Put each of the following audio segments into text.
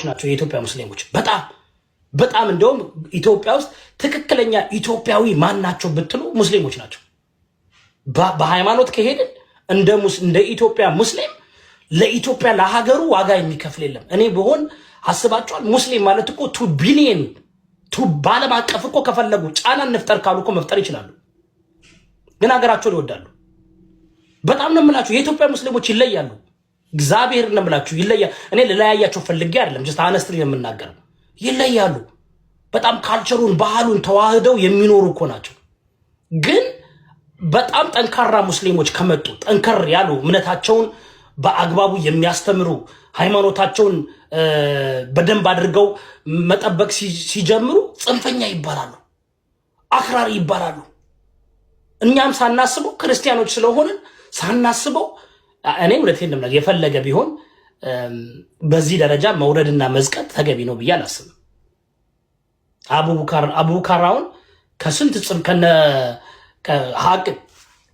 ናቸው የኢትዮጵያ ሙስሊሞች በጣም እንደውም ኢትዮጵያ ውስጥ ትክክለኛ ኢትዮጵያዊ ማን ናቸው ብትሉ ሙስሊሞች ናቸው። በሃይማኖት ከሄድን እንደ ኢትዮጵያ ሙስሊም ለኢትዮጵያ ለሀገሩ ዋጋ የሚከፍል የለም። እኔ በሆን አስባቸዋል። ሙስሊም ማለት እኮ 2 ቢሊየን በዓለም አቀፍ እኮ ከፈለጉ ጫና እንፍጠር ካሉ እኮ መፍጠር ይችላሉ። ግን ሀገራቸውን ይወዳሉ። በጣም ነው የምላችሁ የኢትዮጵያ ሙስሊሞች ይለያሉ። እግዚአብሔር ነው የምላችሁ ይለያሉ። እኔ ለለያያቸው ፈልጌ አይደለም ጀስት አነስትሪ የምናገረው ይለያሉ። በጣም ካልቸሩን ባህሉን ተዋህደው የሚኖሩ እኮ ናቸው። ግን በጣም ጠንካራ ሙስሊሞች ከመጡ ጠንከር ያሉ እምነታቸውን በአግባቡ የሚያስተምሩ ሃይማኖታቸውን በደንብ አድርገው መጠበቅ ሲጀምሩ ጽንፈኛ ይባላሉ፣ አክራሪ ይባላሉ። እኛም ሳናስበው ክርስቲያኖች ስለሆንን ሳናስበው እኔ እውነቴን ነው የፈለገ ቢሆን በዚህ ደረጃ መውረድና መዝቀጥ ተገቢ ነው ብዬ አላስብም። አቡበከራውን ከስንት ጽም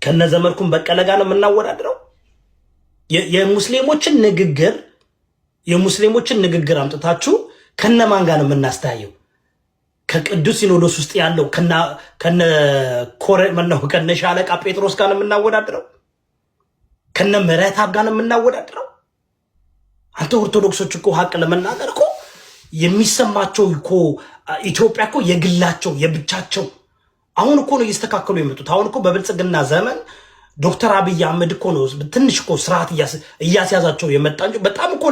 ከነ ዘመድኩን በቀለ ጋር ነው የምናወዳድረው። የሙስሊሞችን ንግግር አምጥታችሁ ከነማን ጋር ነው የምናስተያየው? ከቅዱስ ሲኖዶስ ውስጥ ያለው ከነ ሻለቃ ጴጥሮስ ጋር ነው የምናወዳድረው? ከነ ምህረተአብ ጋር ነው የምናወዳድረው? አንተ ኦርቶዶክሶች እኮ ሀቅ ለመናገር እኮ የሚሰማቸው እኮ ኢትዮጵያ እኮ የግላቸው የብቻቸው አሁን እኮ ነው እየስተካከሉ የመጡት። አሁን እኮ በብልጽግና ዘመን ዶክተር አብይ አህመድ እኮ ነው ትንሽ እኮ ስርዓት እያስያዛቸው የመጣ እንጂ በጣም እኮ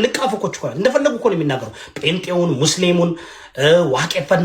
ልቃፎች እኮ እንደፈለጉ እኮ ነው የሚናገሩ። ጴንጤውን፣ ሙስሊሙን፣ ዋቄፈን